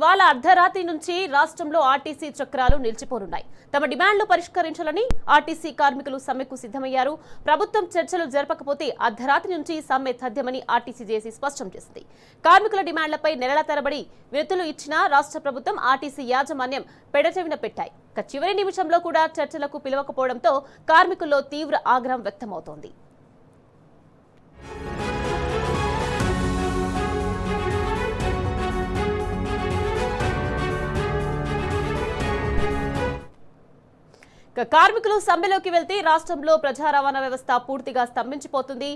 ఇవాళ అర్ధరాత్రి నుంచి రాష్ట్రంలో ఆర్టీసీ చక్రాలు నిలిచిపోనున్నాయి. తమ డిమాండ్లు పరిష్కరించాలని ఆర్టీసీ కార్మికులు సమ్మెకు సిద్ధమయ్యారు. ప్రభుత్వం చర్చలు జరపకపోతే అర్ధరాత్రి నుంచి సమ్మె తథ్యమని ఆర్టీసీ జేసీ స్పష్టం చేసింది. కార్మికుల డిమాండ్లపై నెలల తరబడి వినతులు ఇచ్చినా రాష్ట్ర ప్రభుత్వం ఆర్టీసీ యాజమాన్యం పెడచెవిన పెట్టాయి. చివరి నిమిషంలో కూడా చర్చలకు పిలవకపోవడంతో కార్మికుల్లో తీవ్ర ఆగ్రహం వ్యక్తమవుతోంది. కార్మికులు సమ్మెలోకి వెళ్తే రాష్ట్రంలో ప్రజా రవాణా వ్యవస్థ పూర్తిగా స్తంభించిపోతుంది.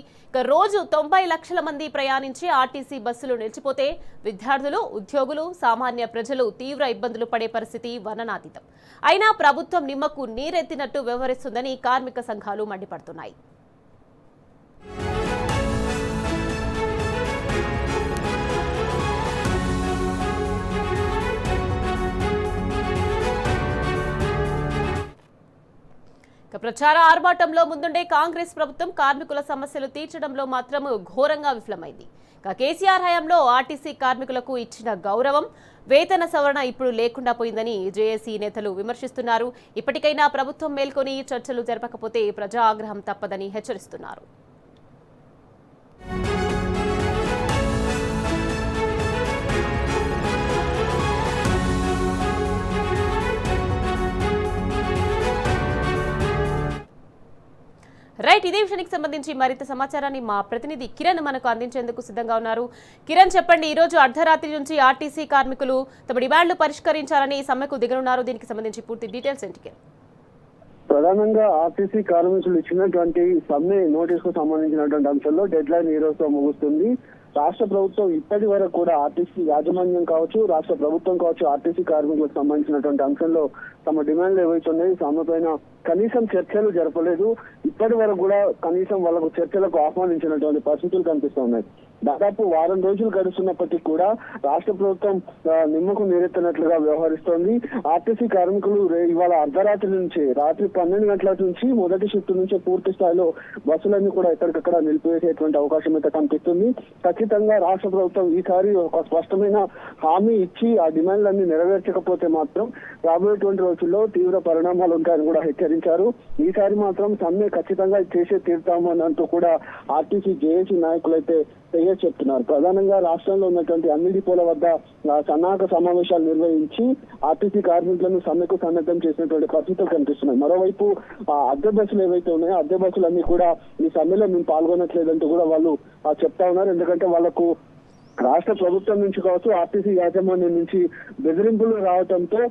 రోజు 90 లక్షల మంది ప్రయాణించే ఆర్టీసీ బస్సులు నిలిచిపోతే విద్యార్థులు, ఉద్యోగులు, సామాన్య ప్రజలు తీవ్ర ఇబ్బందులు పడే పరిస్థితి వర్ణనాతీతం. అయినా ప్రభుత్వం నిమ్మకు నీరెత్తినట్టు వ్యవహరిస్తుందని కార్మిక సంఘాలు మండిపడుతున్నాయి. ప్రచార ఆర్భాటంలో ముందుండే కాంగ్రెస్ ప్రభుత్వం కార్మికుల సమస్యలు తీర్చడంలో మాత్రం ఘోరంగా విఫలమైంది. కేసీఆర్ హయాంలో ఆర్టీసీ కార్మికులకు ఇచ్చిన గౌరవం, వేతన సవరణ ఇప్పుడు లేకుండా పోయిందని జేఏసీ నేతలు విమర్శిస్తున్నారు. ఇప్పటికైనా ప్రభుత్వం మేల్కొని చర్చలు జరపకపోతే ప్రజా ఆగ్రహం తప్పదని హెచ్చరిస్తున్నారు. రైట్, ఇదే విషయానికి సంబంధించి మరింత సమాచారాన్ని మా ప్రతినిధి కిరణ్ మనకు అందించేందుకు సిద్ధంగా ఉన్నారు. కిరణ్, చెప్పండి, ఈ రోజు అర్ధరాత్రి నుంచి ఆర్టీసీ కార్మికులు తమ డిమాండ్లు పరిష్కరించాలని సమ్మెకు దిగనున్నారు. దీనికి సంబంధించి పూర్తి డీటెయిల్స్ ఏంటి? ప్రధానంగా ఆర్టీసీ కార్మికులు ఇచ్చినటువంటి సమ్మె నోటీస్ కు సంబంధించినటువంటి అంశంలో డెడ్ లైన్ ఈ రోజుతో ముగుస్తుంది. రాష్ట్ర ప్రభుత్వం ఇప్పటి వరకు కూడా ఆర్టీసీ యాజమాన్యం కావచ్చు, రాష్ట్ర ప్రభుత్వం కావచ్చు, ఆర్టీసీ కార్మికులకు సంబంధించినటువంటి అంశంలో తమ డిమాండ్లు ఏవైతున్నాయి సమ్మె పైన కనీసం చర్చలు జరపలేదు. ఇప్పటి వరకు కూడా కనీసం వాళ్ళకు చర్చలకు ఆహ్వానించినటువంటి పరిస్థితులు కనిపిస్తున్నాయి. దాదాపు వారం రోజులు గడుస్తున్నప్పటికీ కూడా రాష్ట్ర ప్రభుత్వం నిమ్మకు నీరెత్తినట్లుగా వ్యవహరిస్తోంది. ఆర్టీసీ కార్మికులు ఇవాళ అర్ధరాత్రి నుంచి రాత్రి 12 గంటల నుంచి మొదటి షిఫ్ట్ నుంచి పూర్తి స్థాయిలో బస్సులన్నీ కూడా ఎక్కడికక్కడ నిలిపివేసేటువంటి అవకాశం అయితే కనిపిస్తుంది. ఖచ్చితంగా రాష్ట్ర ప్రభుత్వం ఈసారి ఒక స్పష్టమైన హామీ ఇచ్చి ఆ డిమాండ్లన్నీ నెరవేర్చకపోతే మాత్రం రాబోయేటువంటి రోజుల్లో తీవ్ర పరిణామాలు ఉంటాయని కూడా హెచ్చరించారు. ఈసారి మాత్రం సమ్మె ఖచ్చితంగా చేసే తీరుతాము అన్నట్టు కూడా ఆర్టీసీ జేఏసీ నాయకులైతే చెప్తున్నారు. ప్రధానంగా రాష్ట్రంలో ఉన్నటువంటి అన్ని డిపోల వద్ద సన్నాహక సమావేశాలు నిర్వహించి ఆర్టీసీ కార్మికులను సమ్మెకు సన్నద్ధం చేసినటువంటి పరిస్థితులు కనిపిస్తున్నాయి. మరోవైపు అద్దె బస్సులు ఏవైతే ఉన్నాయో అద్దె బస్సులన్నీ కూడా ఈ సమ్మెలో మేము పాల్గొనట్లేదంటూ కూడా వాళ్ళు చెప్తా ఉన్నారు. ఎందుకంటే వాళ్లకు రాష్ట్ర ప్రభుత్వం నుంచి కావచ్చు, ఆర్టీసీ యాజమాన్యం నుంచి బెదిరింపులు రావడంతో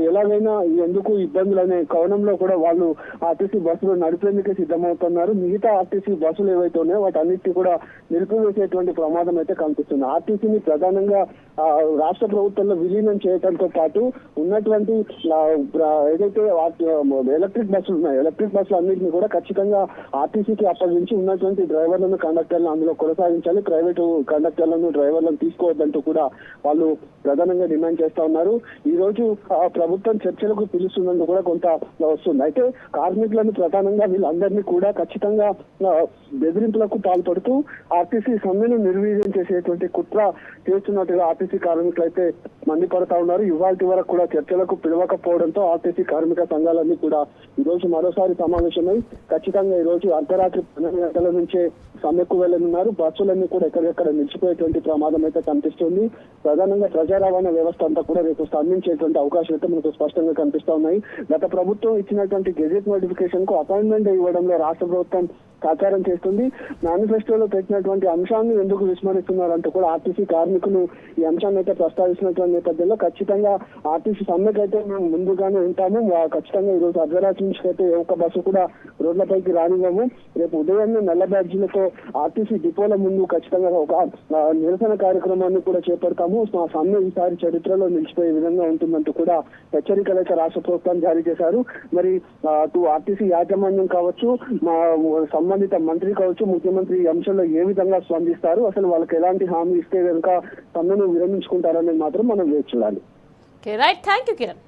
ఎలాగైనా ఎందుకు ఇబ్బందులు అనే కోణంలో కూడా వాళ్ళు ఆర్టీసీ బస్సులు నడిపేందుకే సిద్ధమవుతున్నారు. మిగతా ఆర్టీసీ బస్సులు ఏవైతే ఉన్నాయో వాటన్నిటి కూడా నిలిపివేసేటువంటి ప్రమాదం అయితే కనిపిస్తుంది. ఆర్టీసీని ప్రధానంగా రాష్ట్ర ప్రభుత్వంలో విలీనం చేయడంతో పాటు ఉన్నటువంటి ఏదైతే ఎలక్ట్రిక్ బస్సులు ఉన్నాయో ఎలక్ట్రిక్ బస్సులు అన్నింటినీ కూడా ఖచ్చితంగా ఆర్టీసీకి అప్పగించి ఉన్నటువంటి డ్రైవర్లను, కండక్టర్లను అందులో కొనసాగించాలి. ప్రైవేటు కండక్టర్లను, డ్రైవర్లను తీసుకోవద్దంటూ కూడా వాళ్ళు ప్రధానంగా డిమాండ్ చేస్తా ఉన్నారు. ఈ రోజు ప్రభుత్వం చర్చలకు పిలుస్తున్నందుకు కూడా కొంత వస్తుంది. అయితే కార్మికులను ప్రధానంగా వీళ్ళందరినీ కూడా ఖచ్చితంగా బెదిరింపులకు పాల్పడుతూ ఆర్టీసీ సమ్మెను నిర్వీర్యం చేసేటువంటి కుట్ర చేస్తున్నట్టుగా ఆర్టీసీ కార్మికులు అయితే మండిపడతా ఉన్నారు. ఇవాళ వరకు కూడా చర్చలకు పిలవకపోవడంతో ఆర్టీసీ కార్మిక సంఘాలన్నీ కూడా ఈ రోజు మరోసారి సమావేశమై ఖచ్చితంగా ఈ రోజు అర్ధరాత్రి 12 గంటల నుంచే సమ్మెకు వెళ్లనున్నారు. బస్సులన్నీ కూడా ఎక్కడెక్కడ నిలిచిపోయేటువంటి ప్రమాదం అయితే కనిపిస్తుంది. ప్రధానంగా ప్రజా రవాణా వ్యవస్థ అంతా కూడా రేపు స్తంభించేటువంటి అవకాశం అయితే మనకు స్పష్టంగా కనిపిస్తా ఉన్నాయి. గత ప్రభుత్వం ఇచ్చినటువంటి గెజెట్ నోటిఫికేషన్ కు అపాయింట్మెంట్ ఇవ్వడంలో రాష్ట్ర ప్రభుత్వం సహకారం చేస్తుంది. మేనిఫెస్టోలో పెట్టినటువంటి అంశాన్ని ఎందుకు విస్మరిస్తున్నారంటూ కూడా ఆర్టీసీ కార్మికులు ఈ అంశాన్ని అయితే ప్రస్తావిస్తున్నటువంటి నేపథ్యంలో ఖచ్చితంగా ఆర్టీసీ సమ్మెకైతే మేము ముందుగానే ఉంటాము. ఖచ్చితంగా ఈ రోజు అర్ధరాత్రి నుంచి అయితే ఒక్క బస్సు కూడా రోడ్లపైకి రానివ్వము. రేపు ఉదయాన్నే నల్ల బ్యాడ్జీలతో ఆర్టీసీ డిపోల ముందు ఖచ్చితంగా ఒక నిరసన కార్యక్రమాన్ని కూడా చేపడతాము. మా సమ్మె ఈసారి చరిత్రలో నిలిచిపోయే విధంగా ఉంటుందంటూ కూడా హెచ్చరికలు అయితే రాష్ట్ర ప్రభుత్వం జారీ చేశారు. మరి అటు ఆర్టీసీ యాజమాన్యం కావచ్చు, మా సంబంధిత మంత్రి కావచ్చు, ముఖ్యమంత్రి ఈ అంశంలో ఏ విధంగా స్పందిస్తారు, అసలు వాళ్ళకి ఎలాంటి హామీ ఇస్తే కనుక సమ్మెను విరమించుకుంటారనేది మాత్రం మనం వేచి చూడాలి. Thank you Kiran.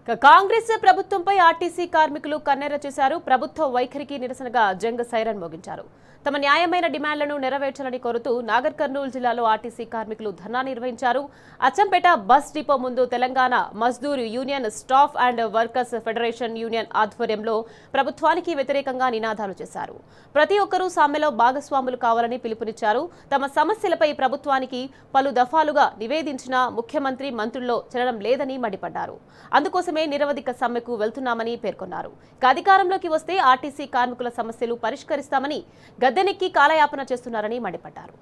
కాంగ్రెస్ ప్రభుత్వంపై ఆర్టీసీ కార్మికులు కన్నెర చేశారు. ప్రభుత్వ వైఖరికి నిరసనగా జంగ్ సైరన్ మోగించారు. తమ న్యాయమైన డిమాండ్లను నెరవేర్చాలని కోరుతూ నాగర్ కర్నూలు జిల్లాలో ఆర్టీసీ కార్మికులు ధర్నా నిర్వహించారు. అచ్చంపేట బస్ డిపో ముందు Telangana Mazdoor union staff and workers federation union ఆధ్వర్యంలో ప్రభుత్వానికి వ్యతిరేకంగా నినాదాలు చేశారు. ప్రతి ఒక్కరూ సమ్మెలో భాగస్వాములు కావాలని పిలుపునిచ్చారు. తమ సమస్యలపై ప్రభుత్వానికి పలు దఫాలుగా నివేదించిన ముఖ్యమంత్రి మంత్రుల్లో చలనం లేదని మండిపడ్డారు. అందుకోసమే నిరవధిక సమ్మెకు వెళ్తున్నామని పేర్కొన్నారు. అధికారంలోకి వస్తే ఆర్టీసీ కార్మికుల సమస్యలు పరిష్కరిస్తామని గద్దెనెక్కి కాలయాపన చేస్తున్నారని మండిపడ్డారు.